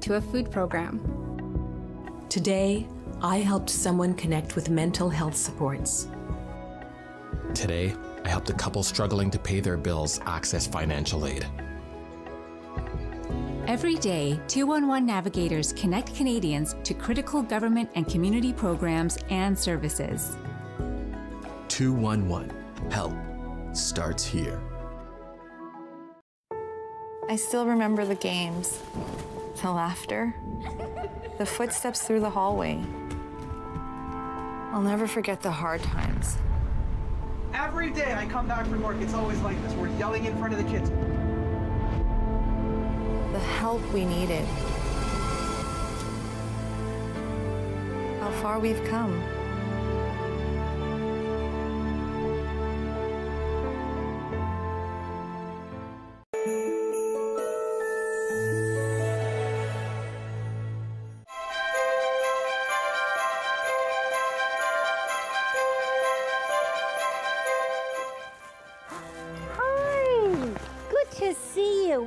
to a food program. Today, I helped someone connect with mental health supports. Today, I helped a couple struggling to pay their bills access financial aid. Every day, 211 navigators connect Canadians to critical government and community programs and services. 211. Help starts here. I still remember the games, the laughter, the footsteps through the hallway. I'll never forget the hard times. Every day I come back from work, it's always like this. We're yelling in front of the kids. The help we needed. How far we've come.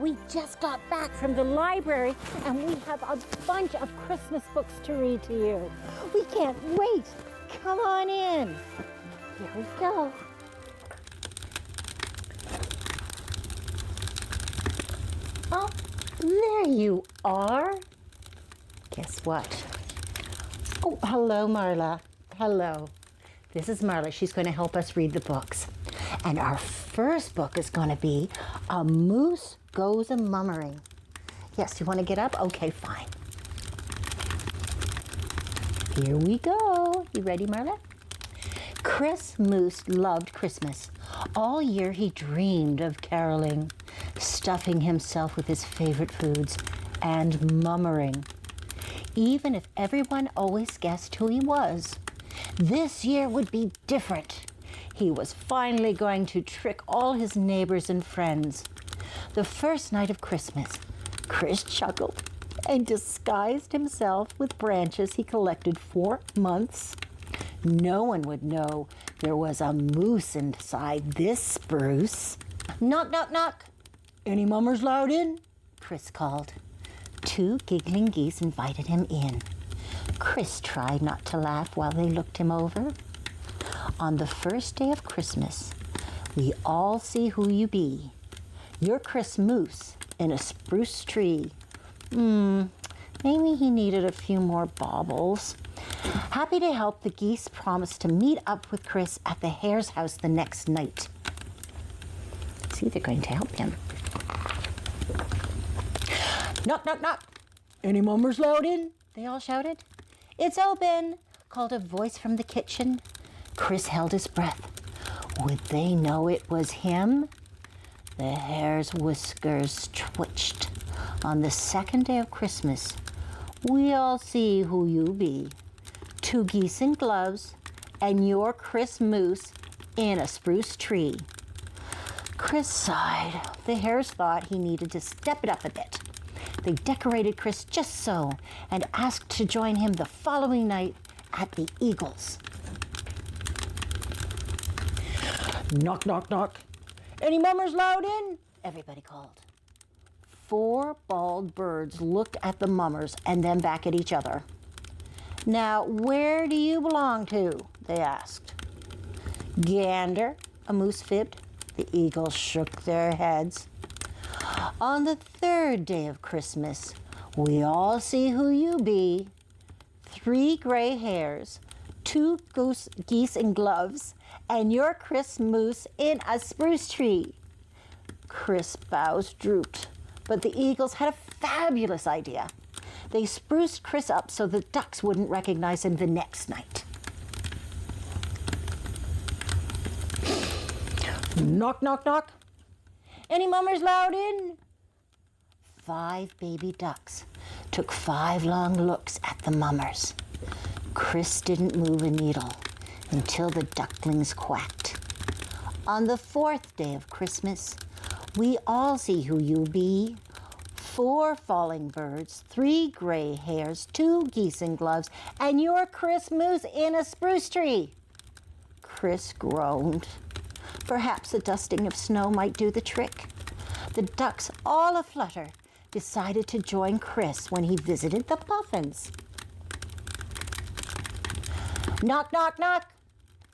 We just got back from the library and we have a bunch of Christmas books to read to you. We can't wait. Come on in. Here we go. Oh, there you are. Guess what? Oh, hello, Marla. Hello. This is Marla. She's going to help us read the books. And our first book is going to be A Moose Goes A-Mummering. Yes, you want to get up? Okay, fine. Here we go. You ready, Marla? Chris Moose loved Christmas. All year he dreamed of caroling, stuffing himself with his favorite foods, and mummering. Even if everyone always guessed who he was, this year would be different. He was finally going to trick all his neighbors and friends. The first night of Christmas, Chris chuckled and disguised himself with branches he collected for months. No one would know there was a moose inside this spruce. Knock, knock, knock. Any mummers allowed in? Chris called. 2 giggling geese invited him in. Chris tried not to laugh while they looked him over. On the first day of Christmas, we all see who you be. You're Chris Moose in a spruce tree. Maybe he needed a few more baubles. Happy to help, the geese promised to meet up with Chris at the hare's house the next night. See, they're going to help him. Knock, knock, knock. Any mummers allowed in? They all shouted. It's open, called a voice from the kitchen. Chris held his breath. Would they know it was him? The hare's whiskers twitched. On the second day of Christmas, we all see who you be. 2 geese in gloves, and you're Chris Moose in a spruce tree. Chris sighed. The hares thought he needed to step it up a bit. They decorated Chris just so and asked to join him the following night at the Eagles. Knock, knock, knock. Any mummers allowed in? Everybody called. 4 bald birds looked at the mummers and then back at each other. Now, where do you belong to? They asked. Gander, a moose fibbed. The eagles shook their heads. On the 3rd day of Christmas, we all see who you be. 3 gray hares, 2 geese in gloves, and you're Chris Moose in a spruce tree. Chris' bows drooped, but the eagles had a fabulous idea. They spruced Chris up so the ducks wouldn't recognize him the next night. Knock, knock, knock. Any mummers allowed in? 5 baby ducks took 5 long looks at the mummers. Chris didn't move a needle until the ducklings quacked. On the 4th day of Christmas, we all see who you be. 4 falling birds, 3 gray hares, 2 geese in gloves, and you're Chris Moose in a spruce tree. Chris groaned. Perhaps a dusting of snow might do the trick. The ducks, all aflutter, decided to join Chris when he visited the Puffins. Knock, knock, knock.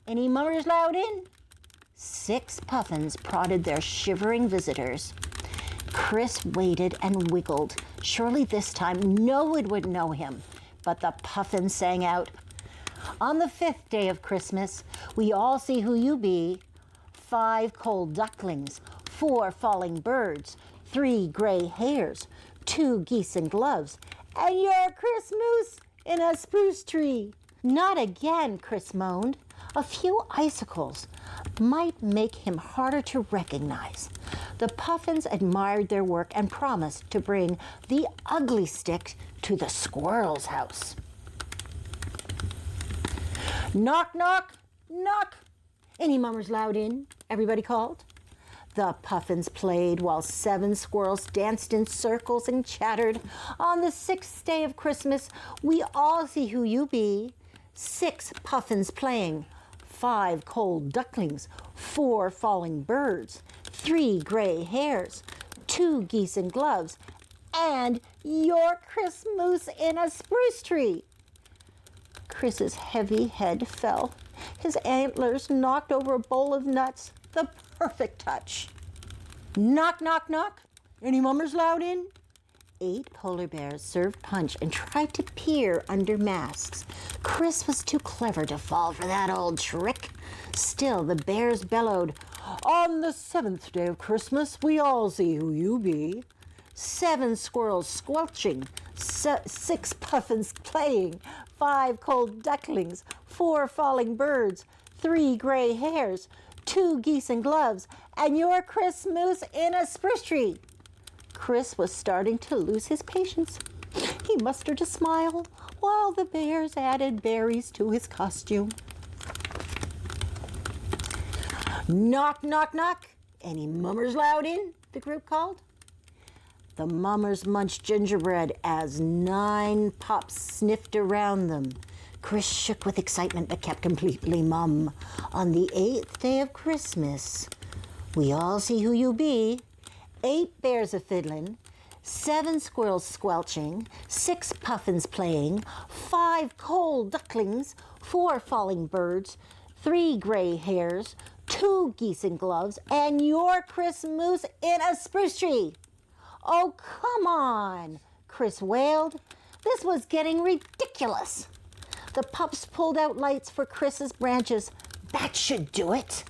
Any mummers allowed in? 6 Puffins prodded their shivering visitors. Chris waited and wiggled. Surely this time no one would know him. But the Puffins sang out, "On the 5th day of Christmas, we all see who you be. 5 cold ducklings, 4 falling birds, 3 gray hares, 2 geese in gloves, and you're Chris Moose in a spruce tree." Not again, Chris moaned. A few icicles might make him harder to recognize. The Puffins admired their work and promised to bring the ugly stick to the squirrel's house. Knock, knock, knock. Any mummers allowed in? Everybody called. The Puffins played while 7 squirrels danced in circles and chattered. On the 6th day of Christmas, we all see who you be. 6 Puffins playing, 5 cold ducklings, 4 falling birds, 3 gray hares, 2 geese in gloves, and your Chris Moose in a spruce tree. Chris's heavy head fell. His antlers knocked over a bowl of nuts. The perfect touch. Knock, knock, knock. Any mummers allowed in? 8 polar bears served punch and tried to peer under masks. Chris was too clever to fall for that old trick. Still, the bears bellowed, "On the 7th day of Christmas, we all see who you be." 7 squirrels squelching, 6 Puffins playing, 5 cold ducklings, 4 falling birds, 3 gray hares, 2 geese in gloves, and your Chris Moose in a spruce tree. Chris was starting to lose his patience. He mustered a smile while the bears added berries to his costume. Knock, knock, knock. Any mummers allowed in? The group called. The mummers munched gingerbread as 9 pups sniffed around them. Chris shook with excitement but kept completely mum. On the 8th day of Christmas, we all see who you be. 8 bears a-fiddlin', 7 squirrels squelching, 6 Puffins playing, 5 cold ducklings, 4 falling birds, 3 gray hares, 2 geese in gloves, and your Chris Moose in a spruce tree. Oh, come on, Chris wailed. This was getting ridiculous. The pups pulled out lights for Chris's branches. That should do it.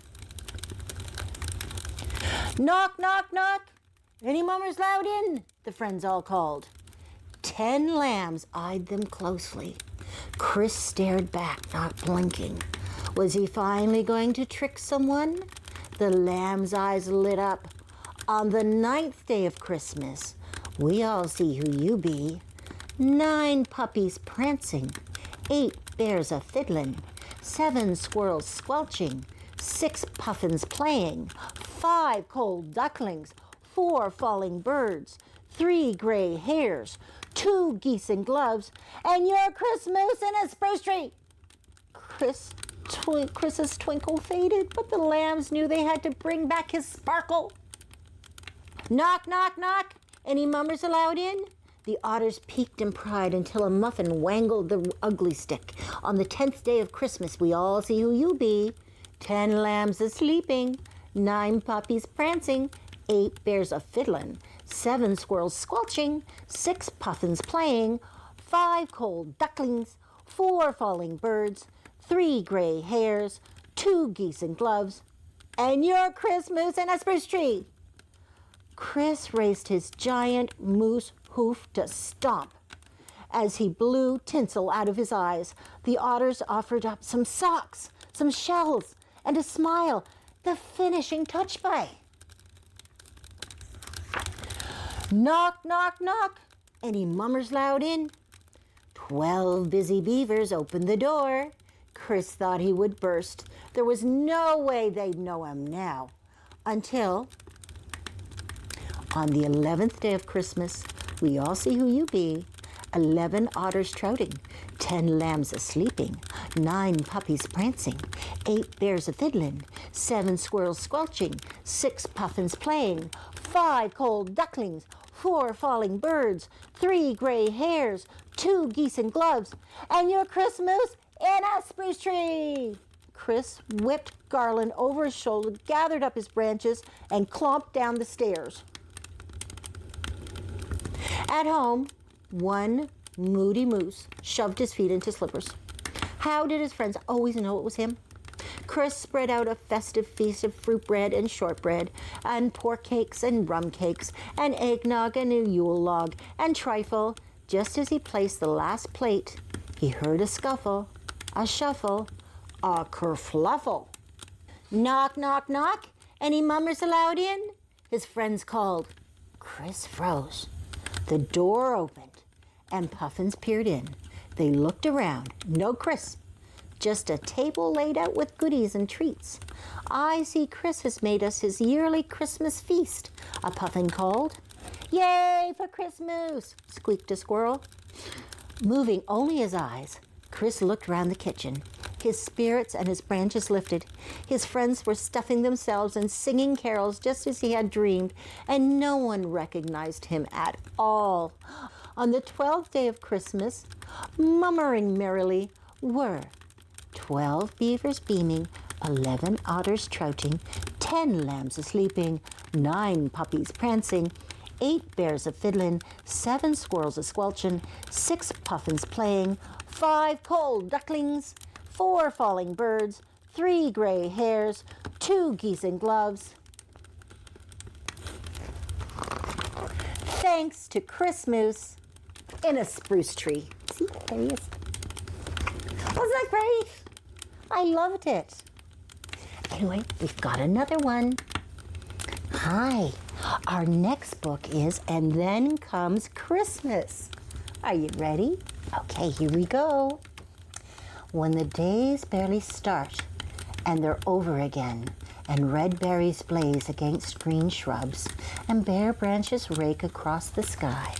Knock, knock, knock. Any mummers allowed in? The friends all called. 10 lambs eyed them closely. Chris stared back, not blinking. Was he finally going to trick someone? The lamb's eyes lit up. On the 9th day of Christmas, we all see who you be. 9 puppies prancing, 8 bears a-fiddlin', 7 squirrels squelching, 6 Puffins playing, 5 cold ducklings, 4 falling birds, 3 gray hares, 2 geese in gloves, and your Chris Moose in a spruce tree. Chris's twinkle faded, but the lambs knew they had to bring back his sparkle. Knock, knock, knock. Any mummers allowed in? The otters peeked in pride until a muffin wangled the ugly stick. On the 10th day of Christmas, we all see who you be. 10 lambs a-sleeping, 9 puppies prancing, 8 bears a-fiddlin', 7 squirrels squelching, 6 Puffins playing, 5 cold ducklings, 4 falling birds, 3 gray hares, 2 geese in gloves, and your Chris Moose in a spruce tree. Chris raised his giant moose hoof to stomp. As he blew tinsel out of his eyes, the otters offered up some socks, some shells, and a smile, the finishing touch by. Knock, knock, knock. Any mummers allowed in? 12 busy beavers opened the door. Chris thought he would burst. There was no way they'd know him now. Until, on the 11th day of Christmas, we all see who you be. 11 otters trouting, 10 lambs a-sleeping, 9 puppies prancing, 8 bears a-fiddlin', 7 squirrels squelching, 6 Puffins playing, 5 cold ducklings, 4 falling birds, 3 gray hares, 2 geese in gloves, and your Christmas in a spruce tree. Chris whipped Garland over his shoulder, gathered up his branches, and clomped down the stairs. At home, one moody moose shoved his feet into slippers. How did his friends always know it was him? Chris spread out a festive feast of fruit bread and shortbread, and pork cakes and rum cakes, and eggnog and a Yule log, and trifle. Just as he placed the last plate, he heard a scuffle, a shuffle, a kerfluffle. Knock, knock, knock. Any mummers allowed in? His friends called. Chris froze. The door opened, and Puffins peered in. They looked around. No Chris. Just a table laid out with goodies and treats. I see Chris has made us his yearly Christmas feast, a Puffin called. Yay for Christmas, squeaked a squirrel. Moving only his eyes, Chris looked round the kitchen. His spirits and his branches lifted. His friends were stuffing themselves and singing carols just as he had dreamed, and no one recognized him at all. On the 12th day of Christmas, mummering merrily, were 12 beavers beaming, 11 otters trouting, 10 lambs a-sleeping, 9 puppies prancing, 8 bears a-fiddling, 7 squirrels a-squelching, 6 puffins playing, 5 cold ducklings, 4 falling birds, 3 gray hares, 2 geese in gloves. Thanks to Chris Moose in a spruce tree. See, there he is. Wasn't that great? I loved it. Anyway, we've got another one. Hi, our next book is And Then Comes Christmas. Are you ready? Okay, here we go. When the days barely start and they're over again, and red berries blaze against green shrubs, and bare branches rake across the sky.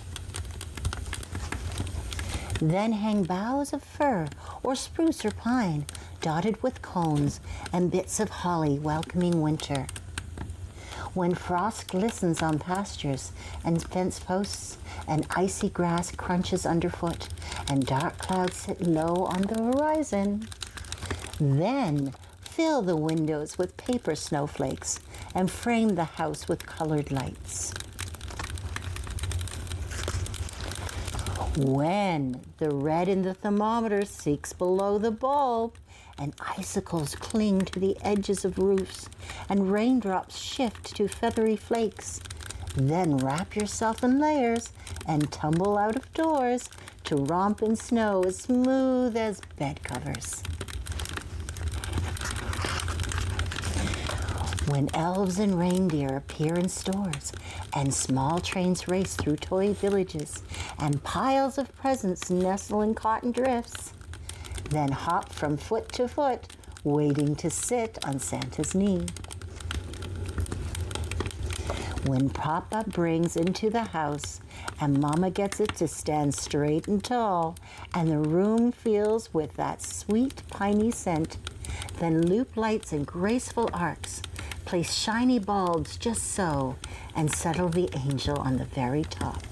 Then hang boughs of fir or spruce or pine, dotted with cones and bits of holly welcoming winter. When frost glistens on pastures and fence posts, and icy grass crunches underfoot, and dark clouds sit low on the horizon, then fill the windows with paper snowflakes and frame the house with colored lights. When the red in the thermometer seeks below the bulb, and icicles cling to the edges of roofs, and raindrops shift to feathery flakes, then wrap yourself in layers and tumble out of doors to romp in snow as smooth as bed covers. When elves and reindeer appear in stores, and small trains race through toy villages, and piles of presents nestle in cotton drifts, then hop from foot to foot, waiting to sit on Santa's knee. When Papa brings into the house, and Mama gets it to stand straight and tall, and the room fills with that sweet piney scent, then loop lights in graceful arcs, place shiny bulbs just so, and settle the angel on the very top.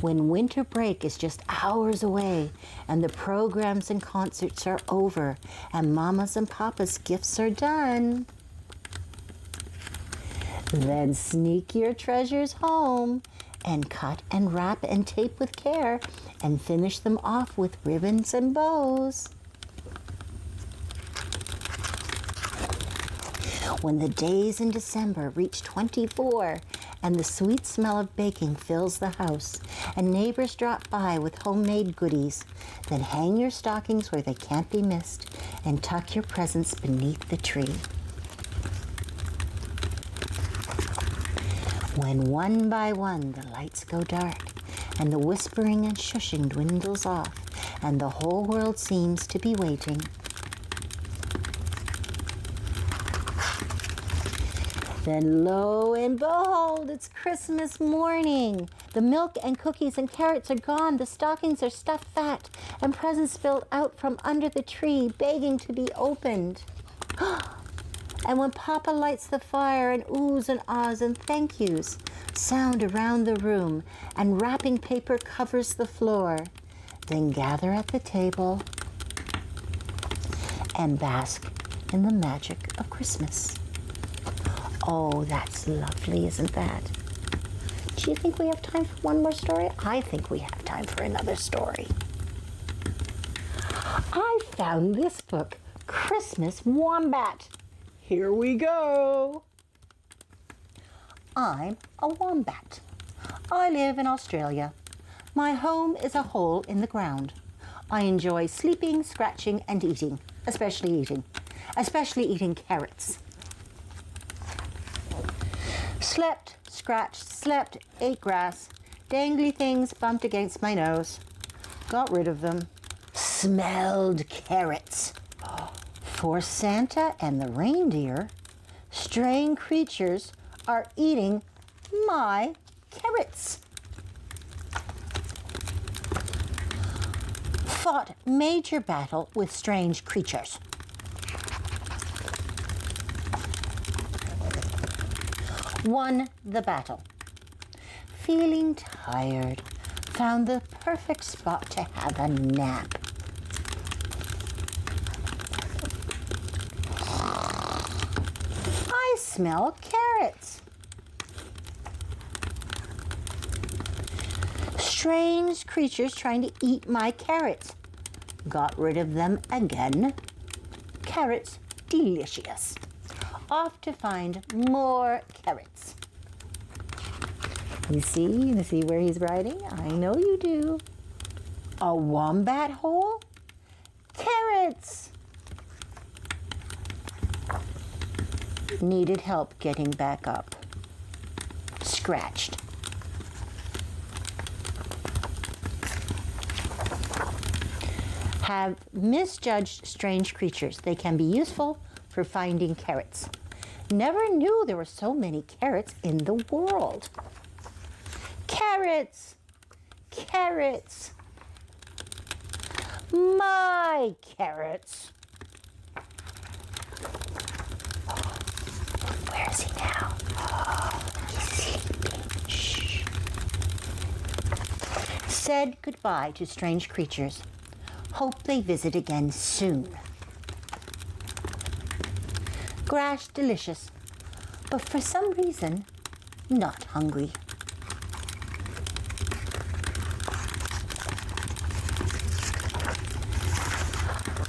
When winter break is just hours away, and the programs and concerts are over, and Mama's and Papa's gifts are done, then sneak your treasures home, and cut and wrap and tape with care, and finish them off with ribbons and bows. When the days in December reach 24, and the sweet smell of baking fills the house, and neighbors drop by with homemade goodies, then hang your stockings where they can't be missed, and tuck your presents beneath the tree. When one by one the lights go dark, and the whispering and shushing dwindles off, and the whole world seems to be waiting, then lo and behold, it's Christmas morning. The milk and cookies and carrots are gone, the stockings are stuffed fat, and presents spilled out from under the tree, begging to be opened. And when Papa lights the fire and oohs and ahs and thank yous sound around the room and wrapping paper covers the floor, then gather at the table and bask in the magic of Christmas. Oh, that's lovely, isn't that? Do you think we have time for one more story? I think we have time for another story. I found this book, Christmas Wombat. Here we go. I'm a wombat. I live in Australia. My home is a hole in the ground. I enjoy sleeping, scratching, and eating, especially eating carrots. Slept, scratched, slept, ate grass. Dangly things bumped against my nose. Got rid of them. Smelled carrots. For Santa and the reindeer, straying creatures are eating my carrots. Fought major battle with strange creatures. Won the battle. Feeling tired, found the perfect spot to have a nap. I smell carrots. Strange creatures trying to eat my carrots. Got rid of them again. Carrots delicious. Off to find more carrots. You see where he's writing? I know you do. A wombat hole? Carrots! Needed help getting back up. Scratched. Have misjudged strange creatures. They can be useful for finding carrots. Never knew there were so many carrots in the world. Carrots! Carrots! My carrots! Where is he now? He's sleeping. Shh. Said goodbye to strange creatures. Hope they visit again soon. Grass delicious, but for some reason, not hungry.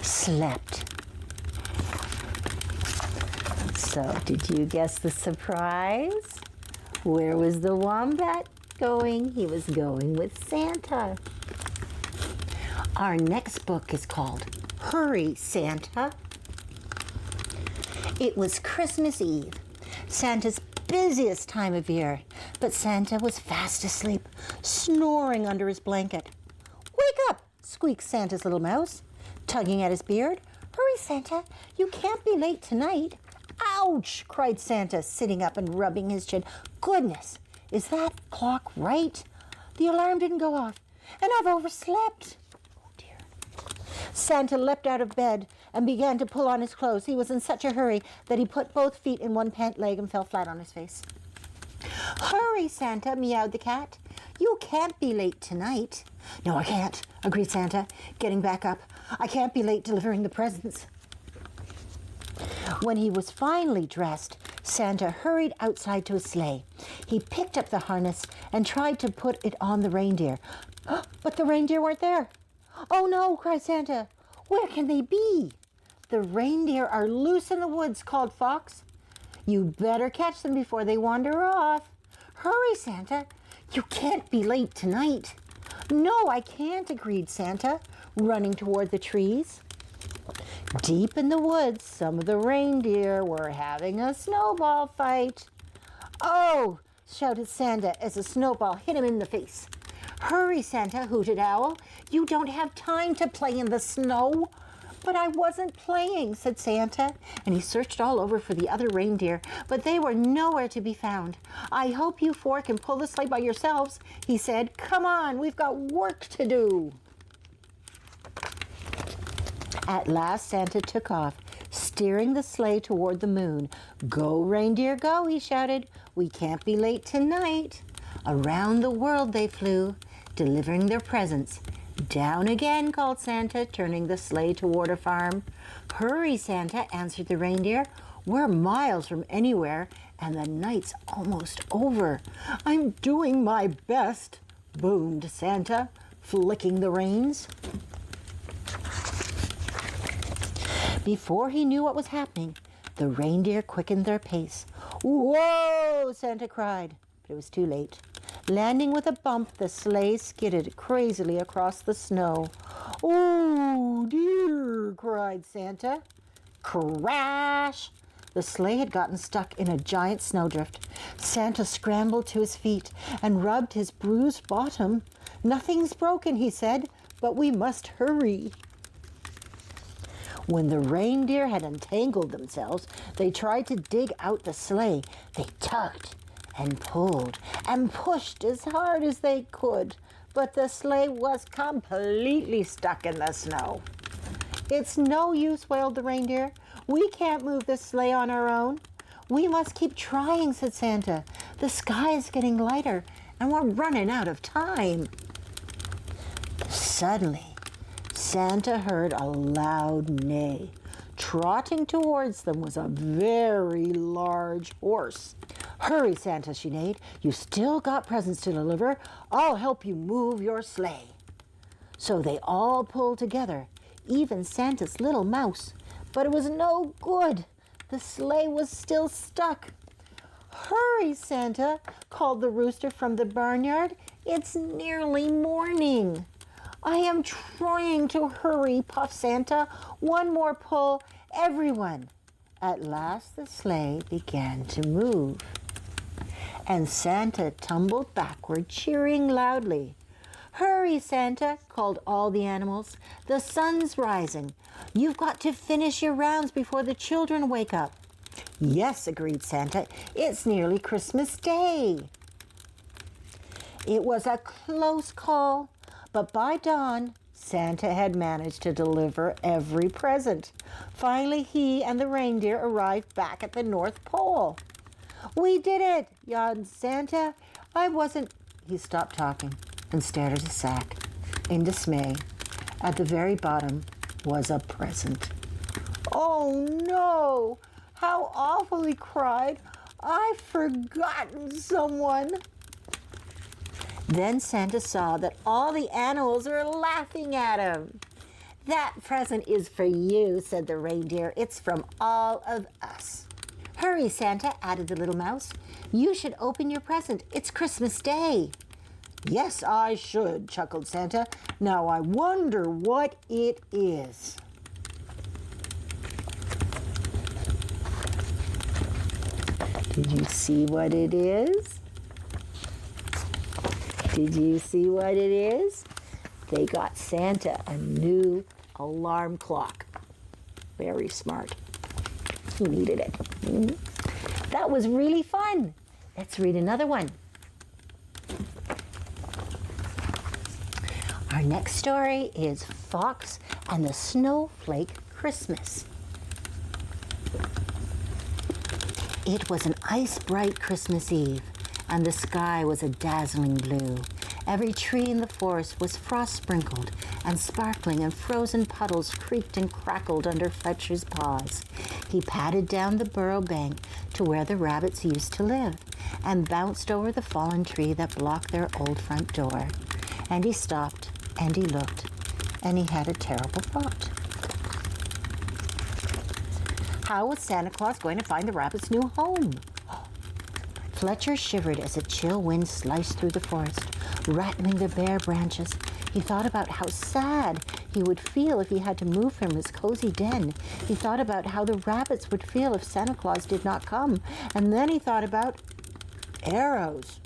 Slept. So, did you guess the surprise? Where was the wombat going? He was going with Santa. Our next book is called Hurry, Santa. It was Christmas Eve, Santa's busiest time of year, but Santa was fast asleep, snoring under his blanket. Wake up, squeaked Santa's little mouse, tugging at his beard. Hurry, Santa, you can't be late tonight. Ouch, cried Santa, sitting up and rubbing his chin. Goodness, is that clock right? The alarm didn't go off, and I've overslept. Santa leapt out of bed and began to pull on his clothes. He was in such a hurry that he put both feet in one pant leg and fell flat on his face. Hurry, Santa, meowed the cat. You can't be late tonight. No, I can't, agreed Santa, getting back up. I can't be late delivering the presents. When he was finally dressed, Santa hurried outside to his sleigh. He picked up the harness and tried to put it on the reindeer. But the reindeer weren't there. Oh no, cried Santa. Where can they be? The reindeer are loose in the woods, called Fox. You'd better catch them before they wander off. Hurry, Santa. You can't be late tonight. No, I can't, agreed Santa, running toward the trees. Deep in the woods, some of the reindeer were having a snowball fight. Oh, shouted Santa as a snowball hit him in the face. Hurry, Santa, hooted Owl. You don't have time to play in the snow. But I wasn't playing, said Santa, and he searched all over for the other reindeer, but they were nowhere to be found. I hope you four can pull the sleigh by yourselves, he said. Come on, we've got work to do. At last, Santa took off, steering the sleigh toward the moon. "Go, reindeer, go," he shouted. "We can't be late tonight." Around the world they flew, delivering their presents. "Down again," called Santa, turning the sleigh toward a farm. "Hurry, Santa," answered the reindeer. "We're miles from anywhere, and the night's almost over." "I'm doing my best," boomed Santa, flicking the reins. Before he knew what was happening, the reindeer quickened their pace. "Whoa!" Santa cried, but it was too late. Landing with a bump, the sleigh skidded crazily across the snow. "Oh dear!" cried Santa. Crash! The sleigh had gotten stuck in a giant snowdrift. Santa scrambled to his feet and rubbed his bruised bottom. "Nothing's broken," he said, "but we must hurry." When the reindeer had entangled themselves, they tried to dig out the sleigh. They tugged and pulled and pushed as hard as they could, but the sleigh was completely stuck in the snow. "It's no use," wailed the reindeer. "We can't move the sleigh on our own." "We must keep trying," said Santa. "The sky is getting lighter and we're running out of time." Suddenly, Santa heard a loud neigh. Trotting towards them was a very large horse. "Hurry, Santa," she neighed. "You still got presents to deliver. I'll help you move your sleigh." So they all pulled together, even Santa's little mouse. But it was no good. The sleigh was still stuck. "Hurry, Santa," called the rooster from the barnyard. "It's nearly morning." "I am trying to hurry," puffed Santa. "One more pull, everyone." At last the sleigh began to move, and Santa tumbled backward, cheering loudly. "Hurry, Santa," called all the animals. "The sun's rising. You've got to finish your rounds before the children wake up." "Yes," agreed Santa. "It's nearly Christmas Day." It was a close call, but by dawn, Santa had managed to deliver every present. Finally, he and the reindeer arrived back at the North Pole. "We did it," yawned Santa. He stopped talking and stared at his sack in dismay. At the very bottom was a present. "Oh no! How awful!" he cried. "I've forgotten someone." Then Santa saw that all the animals were laughing at him. "That present is for you," said the reindeer. "It's from all of us." "Hurry, Santa," added the little mouse. "You should open your present. It's Christmas Day." "Yes, I should," chuckled Santa. "Now I wonder what it is." Did you see what it is? Did you see what it is? They got Santa a new alarm clock. Very smart. He needed it. That was really fun. Let's read another one. Our next story is Fox and the Snowflake Christmas. It was an ice-bright Christmas Eve, and the sky was a dazzling blue. Every tree in the forest was frost-sprinkled and sparkling, and frozen puddles creaked and crackled under Fletcher's paws. He padded down the burrow bank to where the rabbits used to live, and bounced over the fallen tree that blocked their old front door. And he stopped, and he looked, and he had a terrible thought. How was Santa Claus going to find the rabbits' new home? Fletcher shivered as a chill wind sliced through the forest, rattling the bare branches. He thought about how sad he would feel if he had to move from his cozy den. He thought about how the rabbits would feel if Santa Claus did not come. And then he thought about arrows.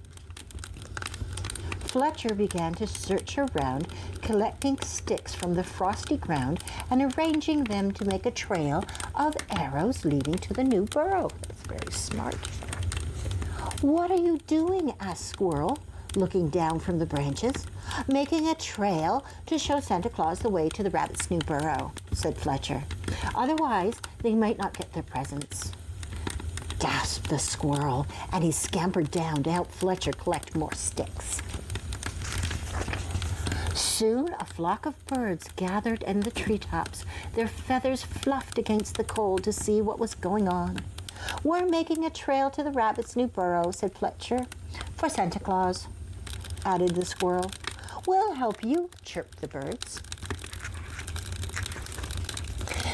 Fletcher began to search around, collecting sticks from the frosty ground and arranging them to make a trail of arrows leading to the new burrow. That's very smart. "What are you doing?" asked Squirrel, looking down from the branches, making a trail to show Santa Claus the way to the rabbit's new burrow, said Fletcher. Otherwise, they might not get their presents. Gasped the squirrel, and he scampered down to help Fletcher collect more sticks. Soon a flock of birds gathered in the treetops, their feathers fluffed against the cold to see what was going on. We're making a trail to the rabbit's new burrow, said Fletcher. For Santa Claus, added the squirrel. We'll help you, chirped the birds.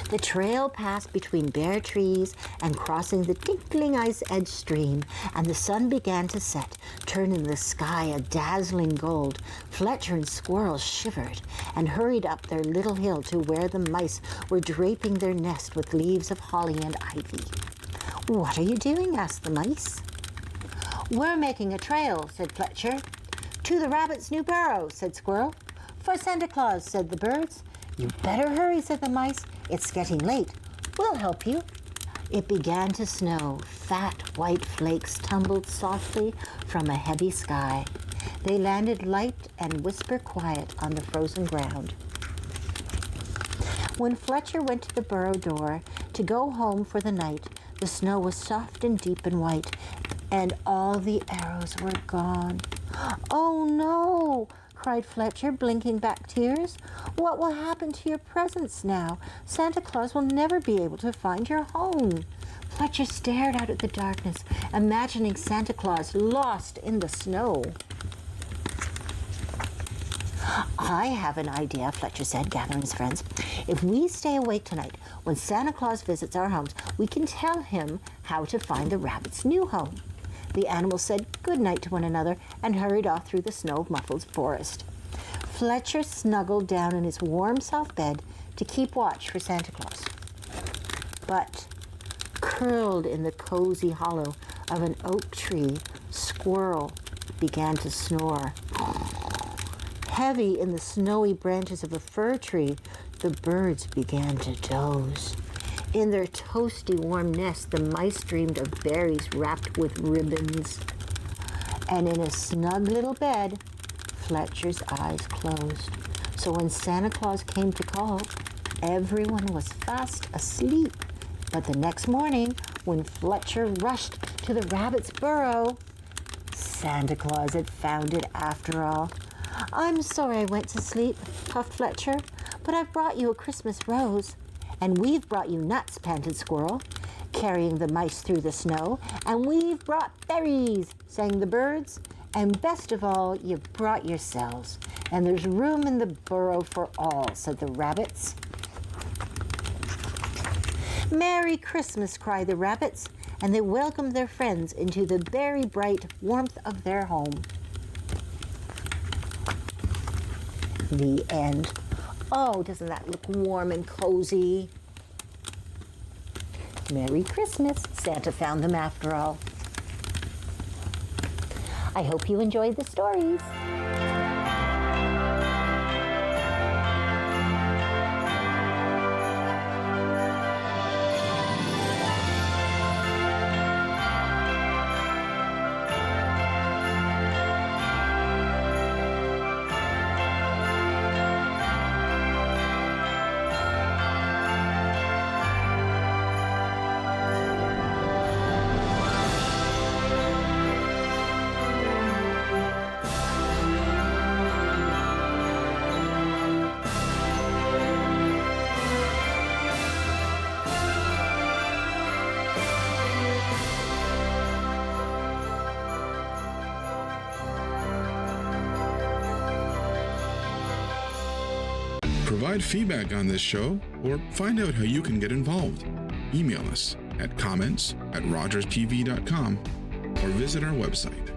The trail passed between bare trees and crossing the tinkling ice-edged stream, and the sun began to set, turning the sky a dazzling gold. Fletcher and Squirrel shivered and hurried up their little hill to where the mice were draping their nest with leaves of holly and ivy. What are you doing? Asked the mice. We're making a trail, said Fletcher. To the rabbit's new burrow, said Squirrel. For Santa Claus, said the birds. You better hurry, said the mice. It's getting late. We'll help you. It began to snow. Fat white flakes tumbled softly from a heavy sky. They landed light and whisper quiet on the frozen ground. When Fletcher went to the burrow door to go home for the night, the snow was soft and deep and white, and all the arrows were gone. Oh no, cried Fletcher, blinking back tears. What will happen to your presents now? Santa Claus will never be able to find your home. Fletcher stared out at the darkness, imagining Santa Claus lost in the snow. I have an idea, Fletcher said, gathering his friends. If we stay awake tonight, when Santa Claus visits our homes, we can tell him how to find the rabbit's new home. The animals said good night to one another and hurried off through the snow-muffled forest. Fletcher snuggled down in his warm, soft bed to keep watch for Santa Claus. But, curled in the cozy hollow of an oak tree, Squirrel began to snore. Heavy in the snowy branches of a fir tree, the birds began to doze. In their toasty warm nest, the mice dreamed of berries wrapped with ribbons. And in a snug little bed, Fletcher's eyes closed. So when Santa Claus came to call, everyone was fast asleep. But the next morning, when Fletcher rushed to the rabbit's burrow, Santa Claus had found it after all. I'm sorry I went to sleep, puffed Fletcher, but I've brought you a Christmas rose. And we've brought you nuts, panted Squirrel, carrying the mice through the snow. And we've brought berries, sang the birds. And best of all, you've brought yourselves. And there's room in the burrow for all, said the rabbits. Merry Christmas, cried the rabbits, and they welcomed their friends into the very bright warmth of their home. The end. Oh, doesn't that look warm and cozy? Merry Christmas. Santa found them after all. I hope you enjoyed the stories. Provide feedback on this show or find out how you can get involved. Email us at comments@rogerspv.com or visit our website.